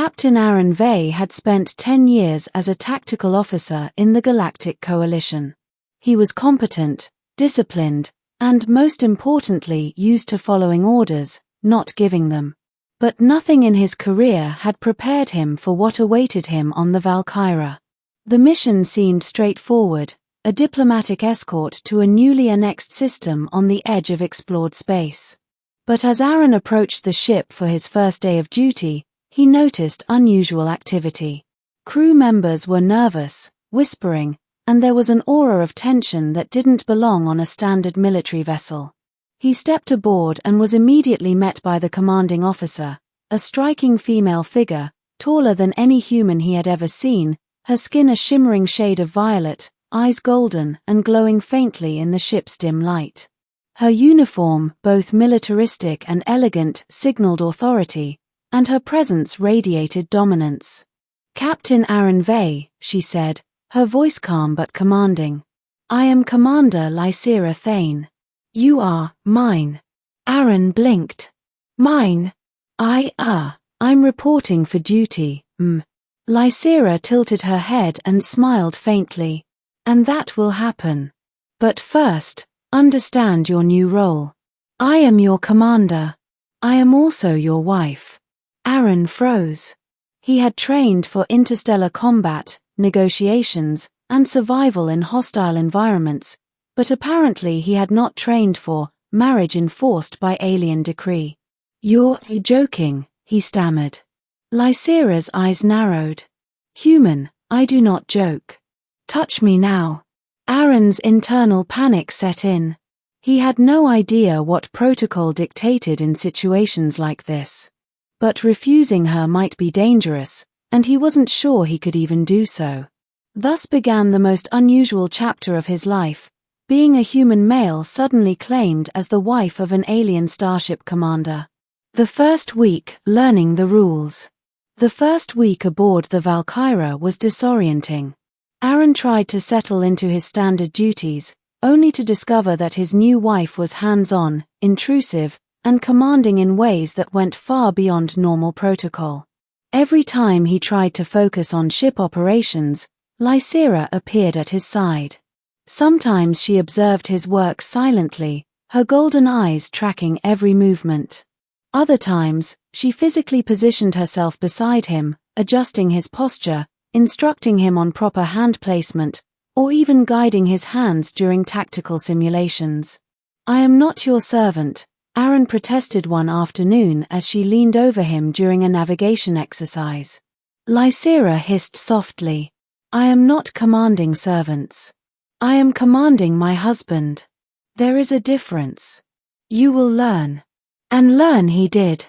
Captain Aaron Vey had spent 10 years as a tactical officer in the Galactic Coalition. He was competent, disciplined, and most importantly used to following orders, not giving them. But nothing in his career had prepared him for what awaited him on the Valkyra. The mission seemed straightforward, a diplomatic escort to a newly annexed system on the edge of explored space. But as Aaron approached the ship for his first day of duty, he noticed unusual activity. Crew members were nervous, whispering, and there was an aura of tension that didn't belong on a standard military vessel. He stepped aboard and was immediately met by the commanding officer, a striking female figure, taller than any human he had ever seen, her skin a shimmering shade of violet, eyes golden and glowing faintly in the ship's dim light. Her uniform, both militaristic and elegant, signaled authority, and her presence radiated dominance. "Captain Aaron Vey," she said, her voice calm but commanding. "I am Commander Lysera Thane. You are mine." Aaron blinked. "Mine? I'm reporting for duty, Lysera tilted her head and smiled faintly. "And that will happen. But first, understand your new role. I am your commander. I am also your wife." Aaron froze. He had trained for interstellar combat, negotiations, and survival in hostile environments, but apparently he had not trained for marriage enforced by alien decree. "You're joking," he stammered. Lysera's eyes narrowed. "Human, I do not joke. Touch me now." Aaron's internal panic set in. He had no idea what protocol dictated in situations like this. But refusing her might be dangerous, and he wasn't sure he could even do so. Thus began the most unusual chapter of his life, being a human male suddenly claimed as the wife of an alien starship commander. The first week, learning the rules. The first week aboard the Valkyra was disorienting. Aaron tried to settle into his standard duties, only to discover that his new wife was hands-on, intrusive, and commanding in ways that went far beyond normal protocol. Every time he tried to focus on ship operations, Lysera appeared at his side. Sometimes she observed his work silently, her golden eyes tracking every movement. Other times, she physically positioned herself beside him, adjusting his posture, instructing him on proper hand placement, or even guiding his hands during tactical simulations. "I am not your servant," Aaron protested one afternoon as she leaned over him during a navigation exercise. Lysera hissed softly. "I am not commanding servants. I am commanding my husband. There is a difference. You will learn." And learn he did.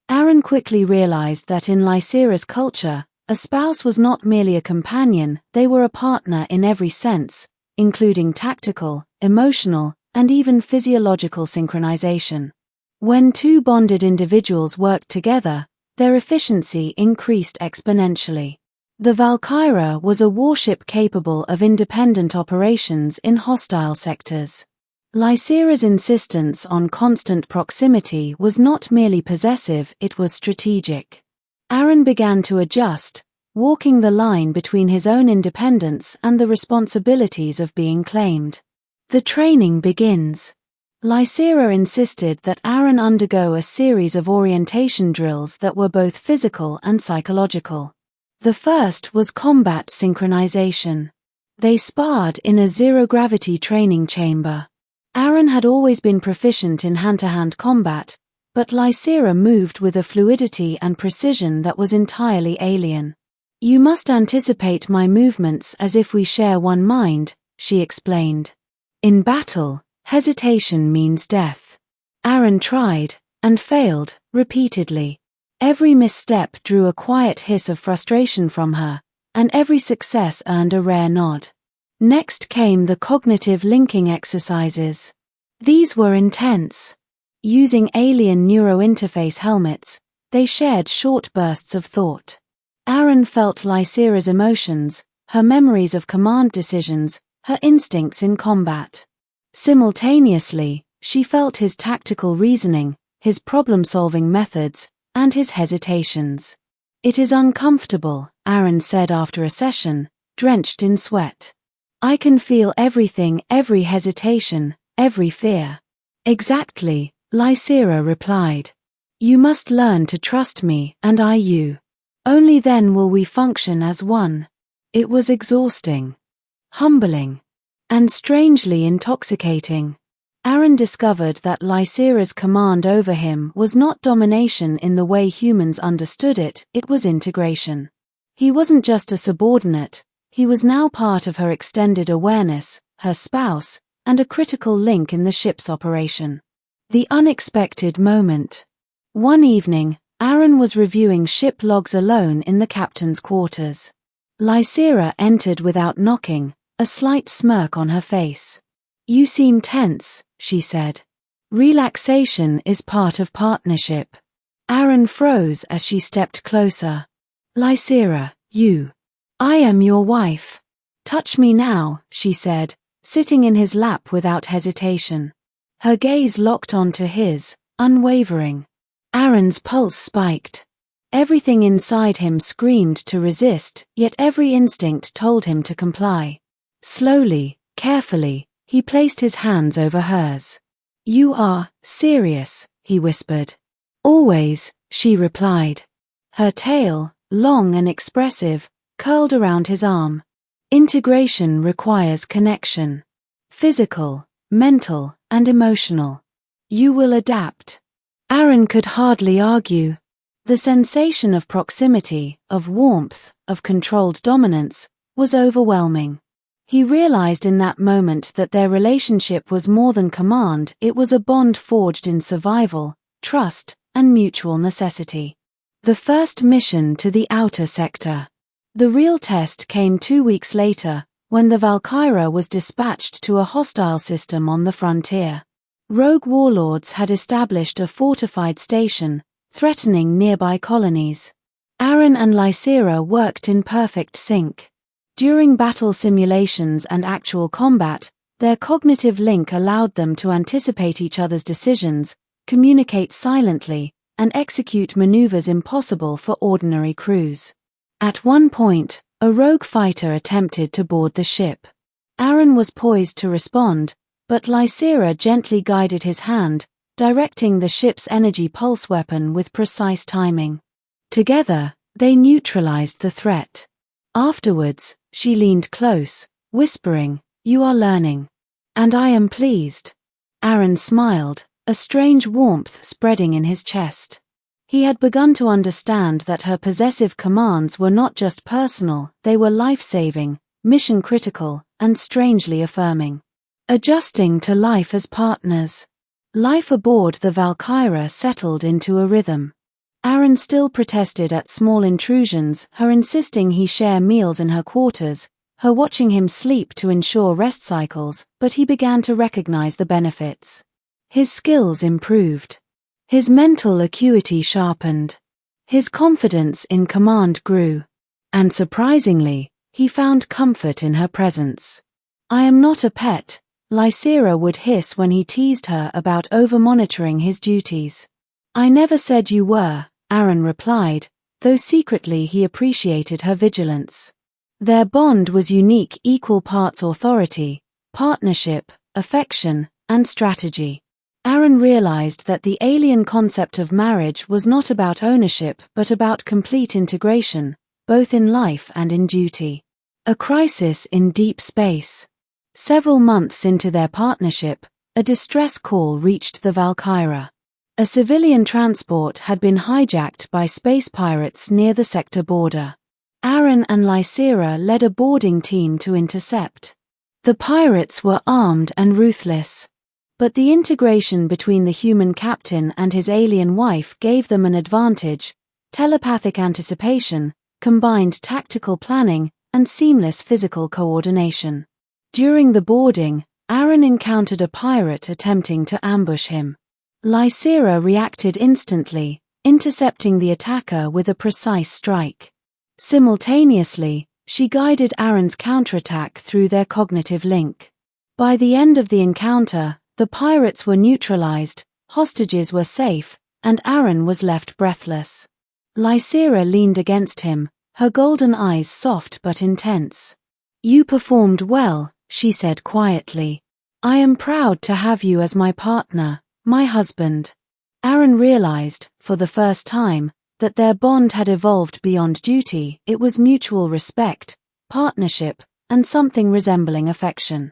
Aaron quickly realized that in Lysera's culture, a spouse was not merely a companion, they were a partner in every sense, including tactical, emotional, and even physiological synchronization. When two bonded individuals worked together, their efficiency increased exponentially. The Valkyra was a warship capable of independent operations in hostile sectors. Lysera's insistence on constant proximity was not merely possessive, it was strategic. Aaron began to adjust, walking the line between his own independence and the responsibilities of being claimed. The training begins. Lysera insisted that Aaron undergo a series of orientation drills that were both physical and psychological. The first was combat synchronization. They sparred in a zero-gravity training chamber. Aaron had always been proficient in hand-to-hand combat, but Lysera moved with a fluidity and precision that was entirely alien. "You must anticipate my movements as if we share one mind," she explained. "In battle, hesitation means death." Aaron tried, and failed, repeatedly. Every misstep drew a quiet hiss of frustration from her, and every success earned a rare nod. Next came the cognitive linking exercises. These were intense. Using alien neurointerface helmets, they shared short bursts of thought. Aaron felt Lysera's emotions, her memories of command decisions, her instincts in combat. Simultaneously, she felt his tactical reasoning, his problem-solving methods, and his hesitations. "It is uncomfortable," Aaron said after a session, drenched in sweat. "I can feel everything, every hesitation, every fear." "Exactly," Lysera replied. "You must learn to trust me, and I you. Only then will we function as one." It was exhausting, humbling, and strangely intoxicating. Aaron discovered that Lysera's command over him was not domination in the way humans understood it, it was integration. He wasn't just a subordinate, he was now part of her extended awareness, her spouse, and a critical link in the ship's operation. The unexpected moment. One evening, Aaron was reviewing ship logs alone in the captain's quarters. Lysera entered without knocking, a slight smirk on her face. "You seem tense," she said. "Relaxation is part of partnership." Aaron froze as she stepped closer. "Lysera, I am your wife. Touch me now," she said, sitting in his lap without hesitation. Her gaze locked onto his, unwavering. Aaron's pulse spiked. Everything inside him screamed to resist, yet every instinct told him to comply. Slowly, carefully, he placed his hands over hers. "You are serious," he whispered. "Always," she replied. Her tail, long and expressive, curled around his arm. Integration requires connection. Physical, mental, and emotional. You will adapt. Aaron could hardly argue. The sensation of proximity, of warmth, of controlled dominance, was overwhelming. He realized in that moment that their relationship was more than command, it was a bond forged in survival, trust, and mutual necessity. The first mission to the outer sector. The real test came 2 weeks later, when the Valkyra was dispatched to a hostile system on the frontier. Rogue warlords had established a fortified station, threatening nearby colonies. Aaron and Lysera worked in perfect sync. During battle simulations and actual combat, their cognitive link allowed them to anticipate each other's decisions, communicate silently, and execute maneuvers impossible for ordinary crews. At one point, a rogue fighter attempted to board the ship. Aaron was poised to respond, but Lysera gently guided his hand, directing the ship's energy pulse weapon with precise timing. Together, they neutralized the threat. Afterwards, she leaned close, whispering, "You are learning. And I am pleased." Aaron smiled, a strange warmth spreading in his chest. He had begun to understand that her possessive commands were not just personal, they were life-saving, mission-critical, and strangely affirming. Adjusting to life as partners. Life aboard the Valkyra settled into a rhythm. Aaron still protested at small intrusions, her insisting he share meals in her quarters, her watching him sleep to ensure rest cycles, but he began to recognize the benefits. His skills improved. His mental acuity sharpened. His confidence in command grew. And surprisingly, he found comfort in her presence. "I am not a pet," Lysera would hiss when he teased her about over-monitoring his duties. "I never said you were," Aaron replied, though secretly he appreciated her vigilance. Their bond was unique, equal parts authority, partnership, affection, and strategy. Aaron realized that the alien concept of marriage was not about ownership but about complete integration, both in life and in duty. A crisis in deep space. Several months into their partnership, a distress call reached the Valkyra. A civilian transport had been hijacked by space pirates near the sector border. Aaron and Lysera led a boarding team to intercept. The pirates were armed and ruthless. But the integration between the human captain and his alien wife gave them an advantage: telepathic anticipation, combined tactical planning, and seamless physical coordination. During the boarding, Aaron encountered a pirate attempting to ambush him. Lysera reacted instantly, intercepting the attacker with a precise strike. Simultaneously, she guided Aaron's counterattack through their cognitive link. By the end of the encounter, the pirates were neutralized, hostages were safe, and Aaron was left breathless. Lysera leaned against him, her golden eyes soft but intense. "You performed well," she said quietly. "I am proud to have you as my partner, my husband." Aaron realized, for the first time, that their bond had evolved beyond duty. It was mutual respect, partnership, and something resembling affection.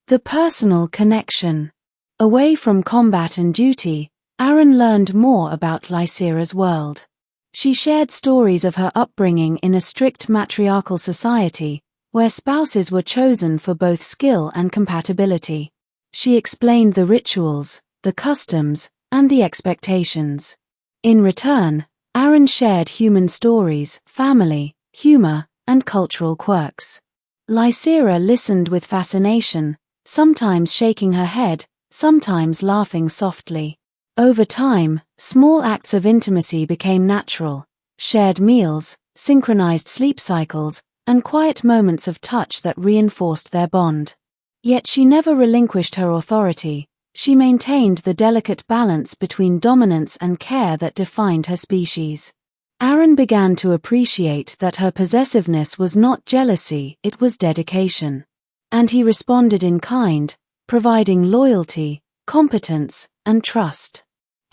The personal connection. Away from combat and duty, Aaron learned more about Lysera's world. She shared stories of her upbringing in a strict matriarchal society, where spouses were chosen for both skill and compatibility. She explained the rituals, the customs, and the expectations. In return, Aaron shared human stories, family, humor, and cultural quirks. Lysera listened with fascination, sometimes shaking her head, sometimes laughing softly. Over time, small acts of intimacy became natural: shared meals, synchronized sleep cycles, and quiet moments of touch that reinforced their bond. Yet she never relinquished her authority. She maintained the delicate balance between dominance and care that defined her species. Aaron began to appreciate that her possessiveness was not jealousy, it was dedication. And he responded in kind, providing loyalty, competence, and trust.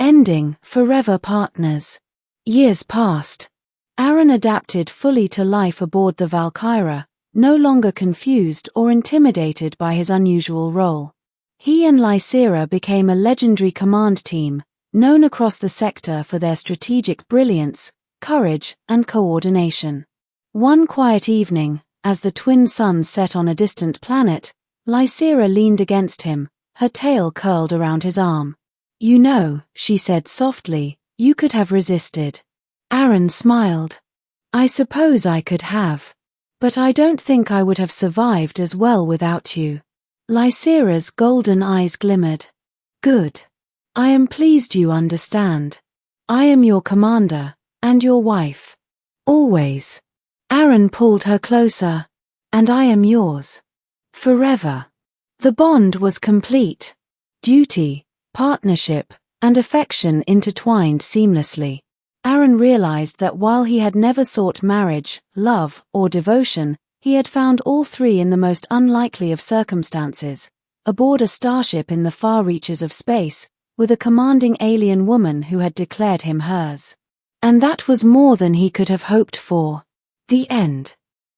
Ending forever partners. Years passed. Aaron adapted fully to life aboard the Valkyra, no longer confused or intimidated by his unusual role. He and Lysera became a legendary command team, known across the sector for their strategic brilliance, courage, and coordination. One quiet evening, as the twin suns set on a distant planet, Lysera leaned against him, her tail curled around his arm. "You know," she said softly, "you could have resisted." Aaron smiled. "I suppose I could have. But I don't think I would have survived as well without you." Lysera's golden eyes glimmered. "Good. I am pleased you understand. I am your commander, and your wife. Always." Aaron pulled her closer. "And I am yours. Forever." The bond was complete. Duty, partnership, and affection intertwined seamlessly. Aaron realized that while he had never sought marriage, love, or devotion, he had found all three in the most unlikely of circumstances, aboard a starship in the far reaches of space, with a commanding alien woman who had declared him hers. And that was more than he could have hoped for. The end.